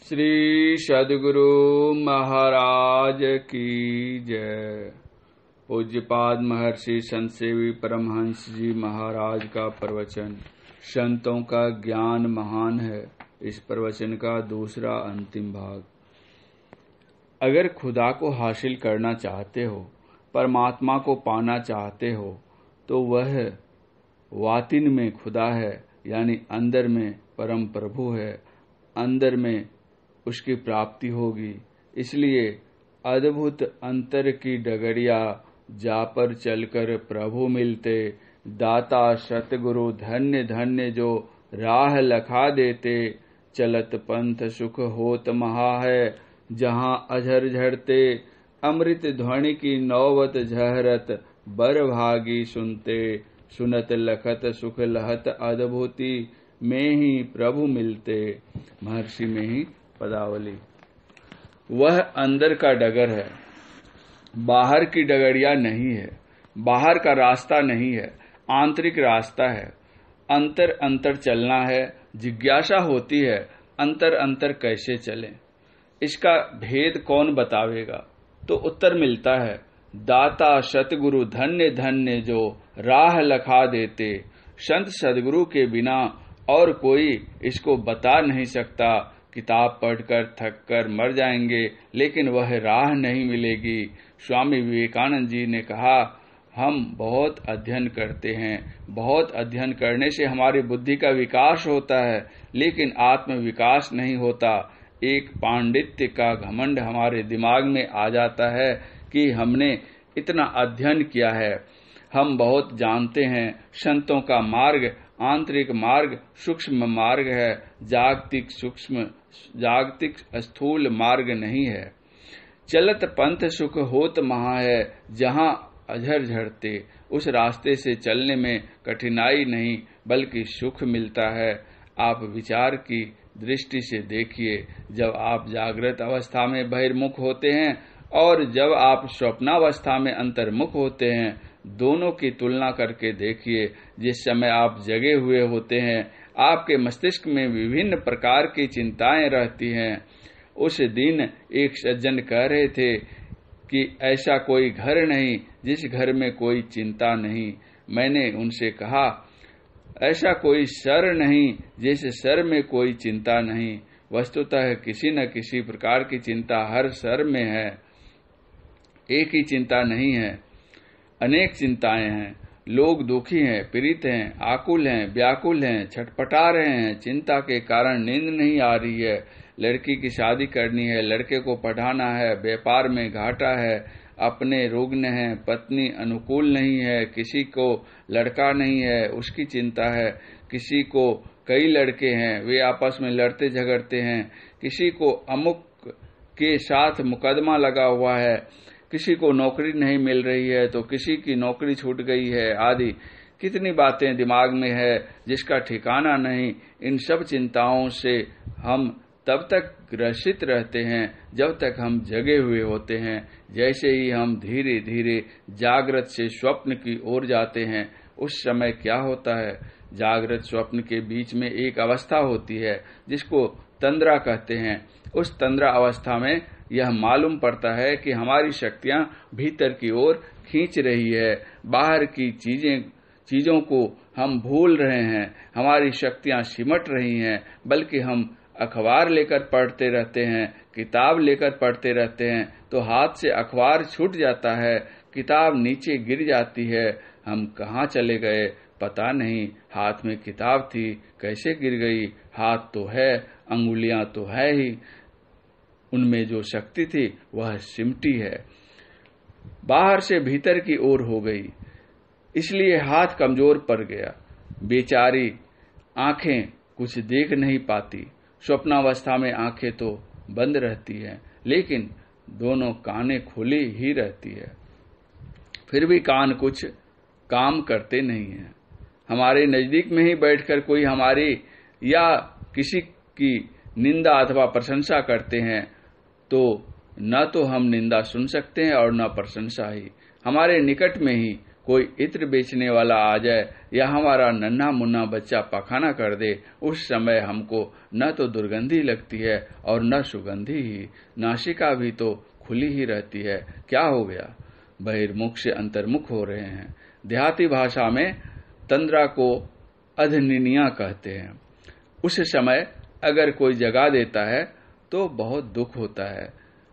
श्री सद्गुरु महाराज की जय। पूज्यपाद महर्षि संत सेवी परमहंस जी महाराज का प्रवचन संतों का ज्ञान महान है। इस प्रवचन का दूसरा अंतिम भाग। अगर खुदा को हासिल करना चाहते हो, परमात्मा को पाना चाहते हो, तो वह वातिन में खुदा है, यानी अंदर में परम प्रभु है। अंदर में उसकी प्राप्ति होगी। इसलिए अद्भुत अंतर की डगरिया जा पर चलकर प्रभु मिलते। दाता सतगुरु धन्य धन्य जो राह लखा देते। चलत पंथ सुख होत महा है, जहाँ अझर झरते। अमृत ध्वनि की नौबत झहरत, बर भागी सुनते। सुनत लखत सुख लहत अद्भुति, में ही प्रभु मिलते। महर्षि में ही पदावली। वह अंदर का डगर है, बाहर की डगरिया नहीं है। बाहर का रास्ता नहीं है, आंतरिक रास्ता है। अंतर अंतर चलना है। जिज्ञासा होती है, अंतर अंतर कैसे चलें, इसका भेद कौन बतावेगा? तो उत्तर मिलता है, दाता सतगुरु धन्य धन्य जो राह लखा देते। संत सदगुरु के बिना और कोई इसको बता नहीं सकता। किताब पढ़कर थक कर मर जाएंगे, लेकिन वह राह नहीं मिलेगी। स्वामी विवेकानंद जी ने कहा, हम बहुत अध्ययन करते हैं। बहुत अध्ययन करने से हमारी बुद्धि का विकास होता है, लेकिन आत्म विकास नहीं होता। एक पांडित्य का घमंड हमारे दिमाग में आ जाता है कि हमने इतना अध्ययन किया है, हम बहुत जानते हैं। संतों का मार्ग आंतरिक मार्ग सूक्ष्म मार्ग है, जागतिक स्थूल मार्ग नहीं है। चलत पंथ सुख होत महा है, जहाँ अझर झरते। उस रास्ते से चलने में कठिनाई नहीं बल्कि सुख मिलता है। आप विचार की दृष्टि से देखिए, जब आप जागृत अवस्था में बहिर्मुख होते हैं और जब आप स्वप्नावस्था में अंतर्मुख होते हैं, दोनों की तुलना करके देखिए। जिस समय आप जगे हुए होते हैं, आपके मस्तिष्क में विभिन्न प्रकार की चिंताएं रहती हैं। उस दिन एक सज्जन कह रहे थे कि ऐसा कोई घर नहीं जिस घर में कोई चिंता नहीं। मैंने उनसे कहा, ऐसा कोई सर नहीं जिस सर में कोई चिंता नहीं। वस्तुतः किसी न किसी प्रकार की चिंता हर सर में है। एक ही चिंता नहीं है, अनेक चिंताएं हैं। लोग दुखी हैं, पीड़ित हैं, आकुल हैं, व्याकुल हैं, छटपटा रहे हैं। चिंता के कारण नींद नहीं आ रही है। लड़की की शादी करनी है, लड़के को पढ़ाना है, व्यापार में घाटा है, अपने रुग्ण हैं, पत्नी अनुकूल नहीं है, किसी को लड़का नहीं है, उसकी चिंता है। किसी को कई लड़के हैं, वे आपस में लड़ते झगड़ते हैं। किसी को अमुक के साथ मुकदमा लगा हुआ है, किसी को नौकरी नहीं मिल रही है, तो किसी की नौकरी छूट गई है, आदि कितनी बातें दिमाग में है जिसका ठिकाना नहीं। इन सब चिंताओं से हम तब तक ग्रसित रहते हैं जब तक हम जगे हुए होते हैं। जैसे ही हम धीरे धीरे जागृत से स्वप्न की ओर जाते हैं, उस समय क्या होता है, जागृत स्वप्न के बीच में एक अवस्था होती है जिसको तंद्रा कहते हैं। उस तंद्रा अवस्था में यह मालूम पड़ता है कि हमारी शक्तियां भीतर की ओर खींच रही है। बाहर की चीजों को हम भूल रहे हैं, हमारी शक्तियां सिमट रही हैं। बल्कि हम अखबार लेकर पढ़ते रहते हैं, किताब लेकर पढ़ते रहते हैं, तो हाथ से अखबार छूट जाता है, किताब नीचे गिर जाती है। हम कहाँ चले गए पता नहीं। हाथ में किताब थी, कैसे गिर गई? हाथ तो है, अंगुलियां तो है ही, उनमें जो शक्ति थी वह सिमटी है, बाहर से भीतर की ओर हो गई। इसलिए हाथ कमजोर पड़ गया। बेचारी आंखें कुछ देख नहीं पाती। स्वप्नावस्था में आंखें तो बंद रहती हैं, लेकिन दोनों कानें खुली ही रहती है। फिर भी कान कुछ काम करते नहीं हैं। हमारे नजदीक में ही बैठकर कोई हमारी या किसी की निंदा अथवा प्रशंसा करते हैं, तो न तो हम निंदा सुन सकते हैं और न प्रशंसा ही। हमारे निकट में ही कोई इत्र बेचने वाला आ जाए या हमारा नन्हा मुन्ना बच्चा पाखाना कर दे, उस समय हमको न तो दुर्गंधी लगती है और न सुगंधी ही, नासिका भी तो खुली ही रहती है। क्या हो गया? बहिर्मुख से अंतर्मुख हो रहे हैं। देहाती भाषा में तंद्रा को अधनिनिया कहते हैं। उस समय अगर कोई जगा देता है तो बहुत दुख होता है।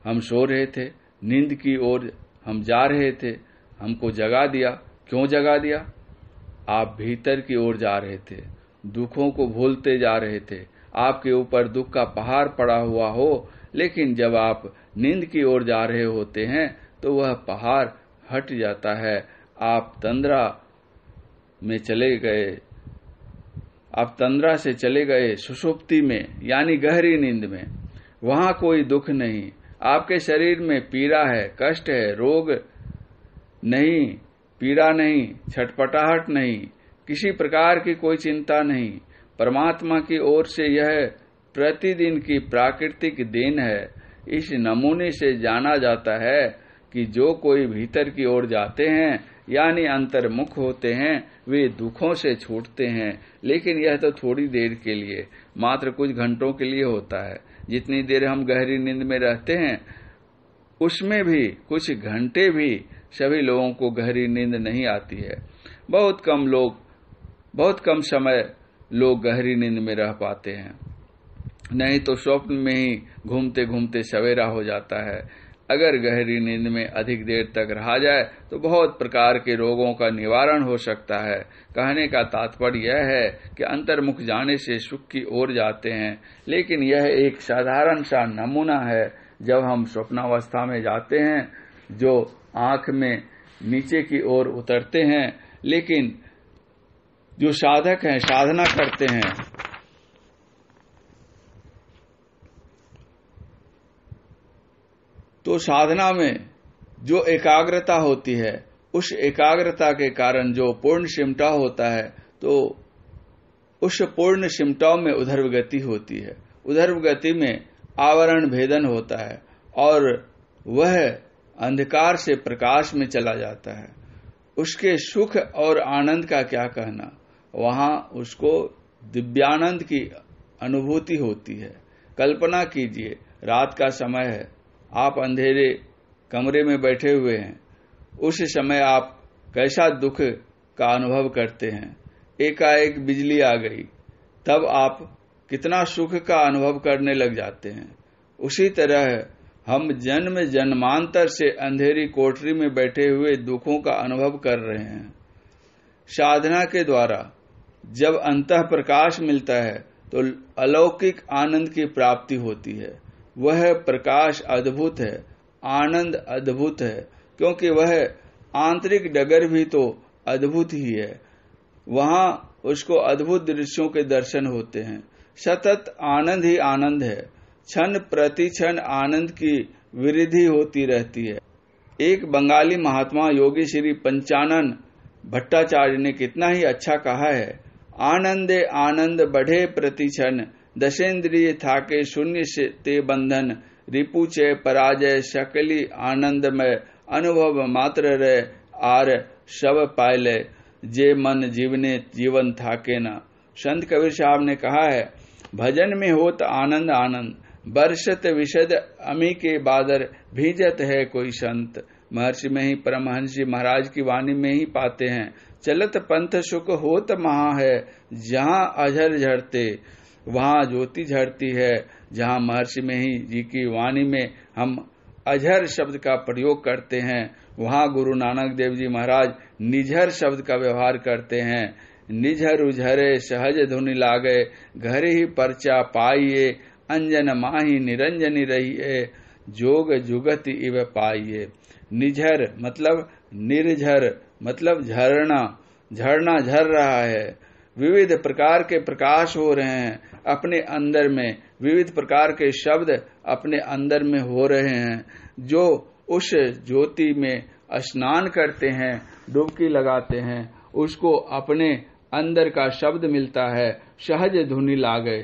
हम सो रहे थे, नींद की ओर हम जा रहे थे, हमको जगा दिया। क्यों जगा दिया? आप भीतर की ओर जा रहे थे, दुखों को भूलते जा रहे थे, आपके ऊपर दुख का पहाड़ पड़ा हुआ हो, लेकिन जब आप नींद की ओर जा रहे होते हैं तो वह पहाड़ हट जाता है। आप तंद्रा में चले गए, आप तंद्रा से चले गए सुषुप्ति में, यानी गहरी नींद में। वहां कोई दुख नहीं, आपके शरीर में पीड़ा है, कष्ट है, रोग नहीं, पीड़ा नहीं, छटपटाहट नहीं, किसी प्रकार की कोई चिंता नहीं। परमात्मा की ओर से यह प्रतिदिन की प्राकृतिक देन है। इस नमूने से जाना जाता है कि जो कोई भीतर की ओर जाते हैं यानी अंतर्मुख होते हैं, वे दुखों से छूटते हैं। लेकिन यह तो थोड़ी देर के लिए, मात्र कुछ घंटों के लिए होता है। जितनी देर हम गहरी नींद में रहते हैं उसमें भी कुछ घंटे भी सभी लोगों को गहरी नींद नहीं आती है। बहुत कम समय लोग गहरी नींद में रह पाते हैं, नहीं तो स्वप्न में ही घूमते घूमते सवेरा हो जाता है। अगर गहरी नींद में अधिक देर तक रहा जाए तो बहुत प्रकार के रोगों का निवारण हो सकता है। कहने का तात्पर्य यह है कि अंतर्मुख जाने से सुख की ओर जाते हैं, लेकिन यह एक साधारण सा नमूना है। जब हम स्वप्नावस्था में जाते हैं, जो आंख में नीचे की ओर उतरते हैं, लेकिन जो साधक हैं, साधना करते हैं, तो साधना में जो एकाग्रता होती है, उस एकाग्रता के कारण जो पूर्ण सिमटा होता है, तो उस पूर्ण सिमटाव में उधर्व गति होती है। उधर्व गति में आवरण भेदन होता है और वह अंधकार से प्रकाश में चला जाता है। उसके सुख और आनंद का क्या कहना, वहां उसको दिव्यानंद की अनुभूति होती है। कल्पना कीजिए, रात का समय है, आप अंधेरे कमरे में बैठे हुए हैं, उस समय आप कैसा दुख का अनुभव करते हैं। एकाएक बिजली आ गई, तब आप कितना सुख का अनुभव करने लग जाते हैं। उसी तरह हम जन्म जन्मांतर से अंधेरी कोठरी में बैठे हुए दुखों का अनुभव कर रहे हैं। साधना के द्वारा जब अंतः प्रकाश मिलता है तो अलौकिक आनंद की प्राप्ति होती है। वह प्रकाश अद्भुत है, आनंद अद्भुत है, क्योंकि वह आंतरिक डगर भी तो अद्भुत ही है। वहां उसको अद्भुत दृश्यों के दर्शन होते हैं। सतत आनंद ही आनंद है, क्षण प्रति क्षण आनंद की वृद्धि होती रहती है। एक बंगाली महात्मा योगी श्री पंचानन भट्टाचार्य ने कितना ही अच्छा कहा है, आनंदे आनंद बढ़े प्रति क्षण, दशेंद्रिय थाके शून्य से ते बंधन, रिपुचे पराजय शकली आनंदमय, अनुभव मात्र रे आर शव पायले, जे मन जीवने जीवन थाके ना। संत कबीर साहब ने कहा है, भजन में होत आनंद आनंद, बरसत विशद अमी के बादर, भीजत है कोई संत। महर्षि में ही परमहंस जी महाराज की वाणी में ही पाते हैं, चलत पंथ सुख होत महा है, जहाँ अझर झरते वहाँ ज्योति झरती है। जहाँ महर्षि में ही जी की वाणी में हम अझर शब्द का प्रयोग करते हैं, वहाँ गुरु नानक देव जी महाराज निझर शब्द का व्यवहार करते हैं। निझर उझरे सहज धुनि लागे, घर ही परचा पाइये, अंजन माही निरंजनी रहिए, जोग जुगति इव पाइये। निझर मतलब निर्झर मतलब झरना, झरना झर रहा है, विविध प्रकार के प्रकाश हो रहे हैं अपने अंदर में, विविध प्रकार के शब्द अपने अंदर में हो रहे हैं। जो उस ज्योति में स्नान करते हैं, डुबकी लगाते हैं, उसको अपने अंदर का शब्द मिलता है, सहज धुनि लागे।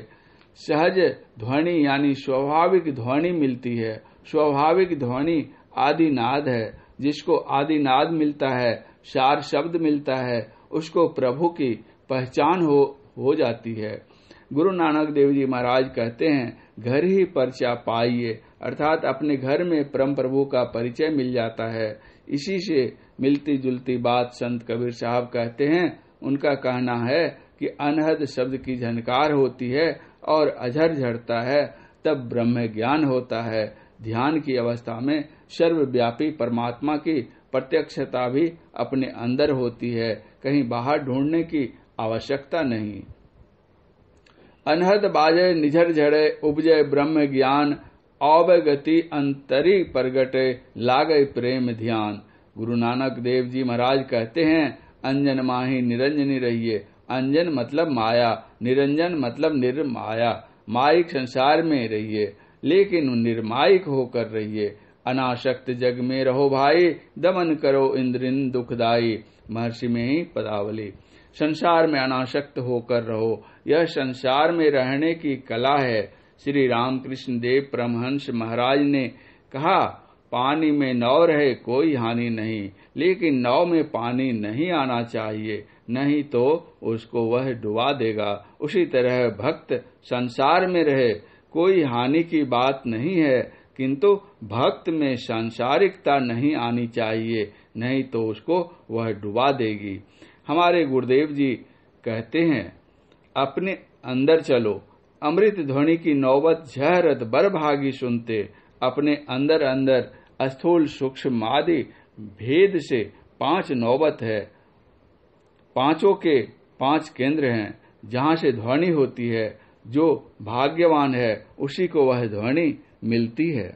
सहज ध्वनि यानी स्वाभाविक ध्वनि मिलती है। स्वाभाविक ध्वनि आदिनाद है। जिसको आदिनाद मिलता है, सार शब्द मिलता है उसको प्रभु की पहचान हो जाती है। गुरु नानक देव जी महाराज कहते हैं, घर ही परिचय पाइए, अर्थात अपने घर में परम प्रभु का परिचय मिल जाता है। इसी से मिलती जुलती बात संत कबीर साहब कहते हैं। उनका कहना है कि अनहद शब्द की झनकार होती है और अझर झड़ता है, तब ब्रह्म ज्ञान होता है। ध्यान की अवस्था में सर्वव्यापी परमात्मा की प्रत्यक्षता भी अपने अंदर होती है, कहीं बाहर ढूंढने की आवश्यकता नहीं। अनहद बाजे निझर झड़े उपजय ब्रह्म ज्ञान, अवगति अंतरी प्रगटे लागे प्रेम ध्यान। गुरु नानक देव जी महाराज कहते हैं, अंजन माही निरंजनी रहिए। अंजन मतलब माया, निरंजन मतलब निर्माया। माइक संसार में रहिए लेकिन निर्मायिक होकर रहिए। अनासक्त जग में रहो भाई, दमन करो इंद्रिन दुखदाई। महर्षि में ही पदावली। संसार में अनासक्त होकर रहो, यह संसार में रहने की कला है। श्री रामकृष्ण देव परमहंस महाराज ने कहा, पानी में नाव रहे कोई हानि नहीं, लेकिन नाव में पानी नहीं आना चाहिए, नहीं तो उसको वह डुबा देगा। उसी तरह भक्त संसार में रहे कोई हानि की बात नहीं है, किंतु भक्त में सांसारिकता नहीं आनी चाहिए, नहीं तो उसको वह डुबा देगी। हमारे गुरुदेव जी कहते हैं, अपने अंदर चलो। अमृत ध्वनि की नौबत झहरत बरभागी सुनते। अपने अंदर अंदर स्थूल सूक्ष्म आदि भेद से 5 नौबत है। पांचों के 5 केंद्र हैं जहां से ध्वनि होती है। जो भाग्यवान है उसी को वह ध्वनि मिलती है।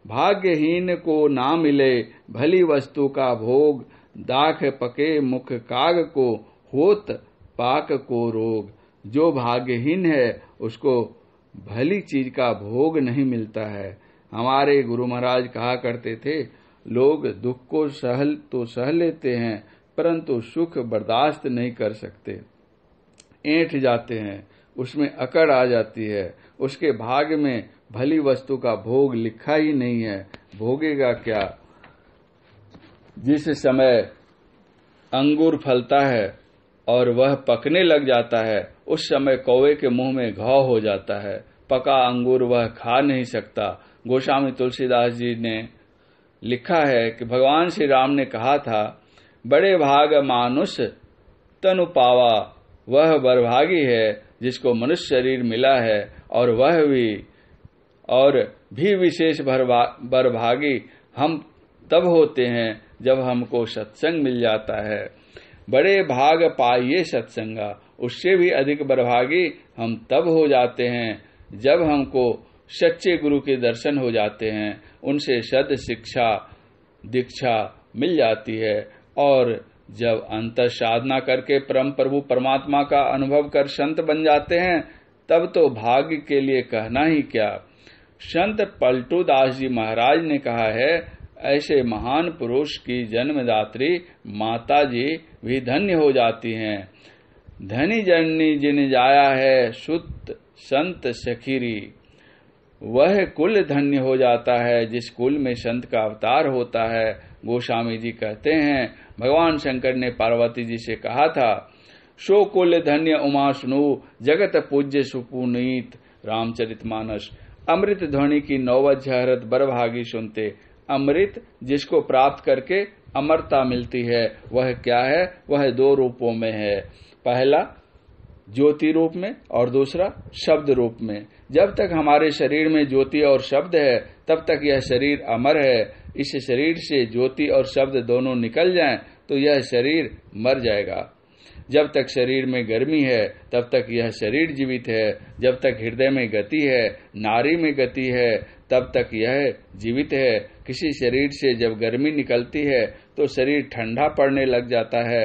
भाग्यहीन को ना मिले भली वस्तु का भोग, दाख पके मुख काग को होत पाक को रोग। जो भाग्यहीन है उसको भली चीज का भोग नहीं मिलता है। हमारे गुरु महाराज कहा करते थे, लोग दुख को सह लेते हैं परंतु सुख बर्दाश्त नहीं कर सकते, ऐंठ जाते हैं, उसमें अकड़ आ जाती है। उसके भाग्य में भली वस्तु का भोग लिखा ही नहीं है, भोगेगा क्या। जिस समय अंगूर फलता है और वह पकने लग जाता है, उस समय कौवे के मुंह में घाव हो जाता है। पका अंगूर वह खा नहीं सकता। गोस्वामी तुलसीदास जी ने लिखा है कि भगवान श्री राम ने कहा था, बड़े भाग मानुष तनु पावा, वह बरभागी है जिसको मनुष्य शरीर मिला है, और वह भी विशेष बरभागी हम तब होते हैं जब हमको सत्संग मिल जाता है। बड़े भाग पाइए सत्संगा, उससे भी अधिक बरभागी हम तब हो जाते हैं जब हमको सच्चे गुरु के दर्शन हो जाते हैं, उनसे सद शिक्षा दीक्षा मिल जाती है। और जब अंतर साधना करके परम प्रभु परमात्मा का अनुभव कर संत बन जाते हैं, तब तो भाग्य के लिए कहना ही क्या। संत पलटू दास जी महाराज ने कहा है, ऐसे महान पुरुष की जन्मदात्री माता जी भी धन्य हो जाती हैं। धनी जननी जिन जाया है सुत संत सखीरी, वह कुल धन्य हो जाता है जिस कुल में संत का अवतार होता है। गोस्वामी जी कहते हैं, भगवान शंकर ने पार्वती जी से कहा था, सो कुल धन्य उमा सुनु जगत पूज्य सुपुनीत। रामचरितमानस। अमृत ध्वनि की नौबत झहरत बरभागी सुनते। अमृत जिसको प्राप्त करके अमरता मिलती है, वह क्या है, वह 2 रूपों में है। पहला ज्योति रूप में और दूसरा शब्द रूप में। जब तक हमारे शरीर में ज्योति और शब्द है, तब तक यह शरीर अमर है। इस शरीर से ज्योति और शब्द दोनों निकल जाएं तो यह शरीर मर जाएगा। जब तक शरीर में गर्मी है तब तक यह शरीर जीवित है। जब तक हृदय में गति है, नारी में गति है, तब तक यह जीवित है। किसी शरीर से जब गर्मी निकलती है तो शरीर ठंडा पड़ने लग जाता है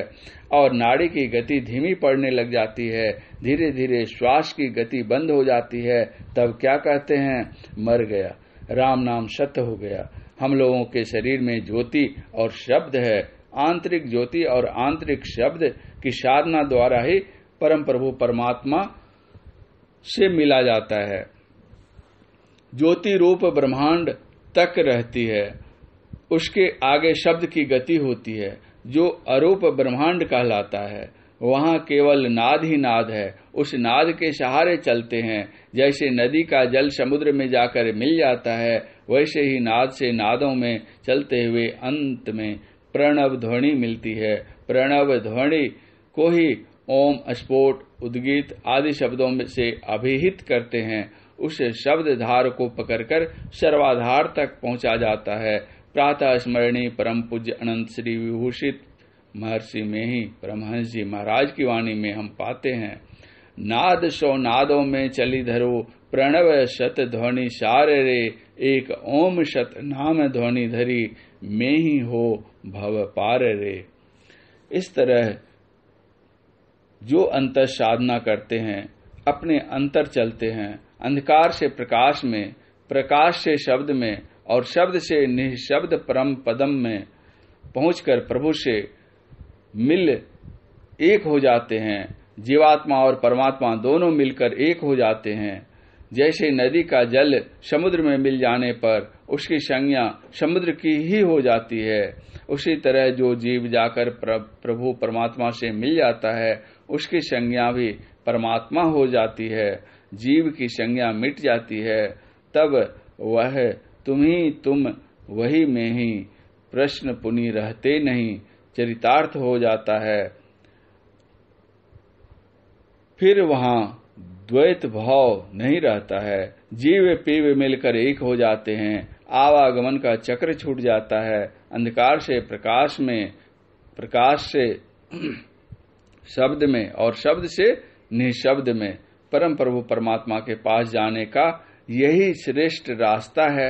और नाड़ी की गति धीमी पड़ने लग जाती है। धीरे धीरे श्वास की गति बंद हो जाती है। तब क्या कहते हैं, मर गया, राम नाम सत्य हो गया। हम लोगों के शरीर में ज्योति और शब्द है। आंतरिक ज्योति और आंतरिक शब्द की साधना द्वारा ही परम प्रभु परमात्मा से मिला जाता है। ज्योति रूप ब्रह्मांड तक रहती है, उसके आगे शब्द की गति होती है। जो अरूप ब्रह्मांड कहलाता है। वहाँ केवल नाद ही नाद है। उस नाद के सहारे चलते हैं। जैसे नदी का जल समुद्र में जाकर मिल जाता है, वैसे ही नाद से नादों में चलते हुए अंत में प्रणव ध्वनि मिलती है। प्रणव ध्वनि को ही ओम, स्फोट, उद्गीत आदि शब्दों से अभिहित करते हैं। उस शब्द धार को पकड़कर सर्वाधार तक पहुंचा जाता है। प्रातः स्मरणीय परम पूज्य अनंत श्री विभूषित महर्षि में ही परमहंस जी महाराज की वाणी में हम पाते हैं, नाद सो नादों में चली धरो, प्रणव शत ध्वनि सार रे, एक ओम शत नाम ध्वनि धरी, में ही हो भव पार रे। इस तरह जो अंतर साधना करते हैं, अपने अंतर चलते हैं, अंधकार से प्रकाश में, प्रकाश से शब्द में और शब्द से निःशब्द परम पदम में पहुंचकर प्रभु से मिल एक हो जाते हैं। जीवात्मा और परमात्मा दोनों मिलकर एक हो जाते हैं। जैसे नदी का जल समुद्र में मिल जाने पर उसकी संज्ञा समुद्र की ही हो जाती है, उसी तरह जो जीव जाकर प्रभु परमात्मा से मिल जाता है, उसकी संज्ञा भी परमात्मा हो जाती है। जीव की संज्ञा मिट जाती है, तब वह तुम वही में ही, प्रश्न पुनि रहते नहीं, चरितार्थ हो जाता है। फिर वहां द्वैत भाव नहीं रहता है। जीव पीव मिलकर एक हो जाते हैं। आवागमन का चक्र छूट जाता है। अंधकार से प्रकाश में, प्रकाश से शब्द में और शब्द से निःशब्द में परम प्रभु परमात्मा के पास जाने का यही श्रेष्ठ रास्ता है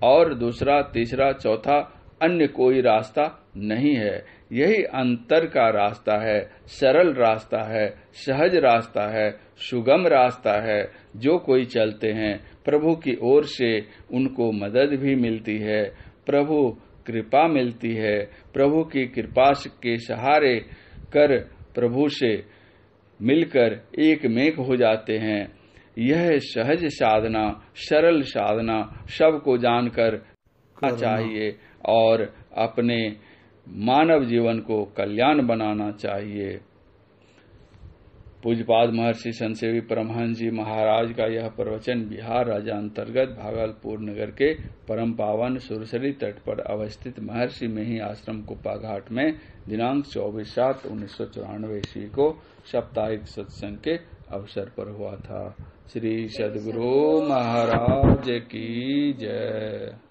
और दूसरा, तीसरा, चौथा अन्य कोई रास्ता नहीं है। यही अंतर का रास्ता है, सरल रास्ता है, सहज रास्ता है, सुगम रास्ता है। जो कोई चलते हैं प्रभु की ओर से उनको मदद भी मिलती है, प्रभु कृपा मिलती है। प्रभु की कृपा के सहारे कर प्रभु से मिलकर एक मेक हो जाते हैं। यह सहज साधना, सरल साधना सबको जानकर करना चाहिए और अपने मानव जीवन को कल्याण बनाना चाहिए। पूज्यपाद महर्षि संतसेवी परमहंस जी महाराज का यह प्रवचन बिहार राज्य अंतर्गत भागलपुर नगर के परम पावन सुरसरी तट पर अवस्थित महर्षि मेही आश्रम कुप्पा घाट में दिनांक 24/7/1994 ईस्वी को साप्ताहिक सत्संग के अवसर पर हुआ था। श्री सद्गुरु महाराज की जय।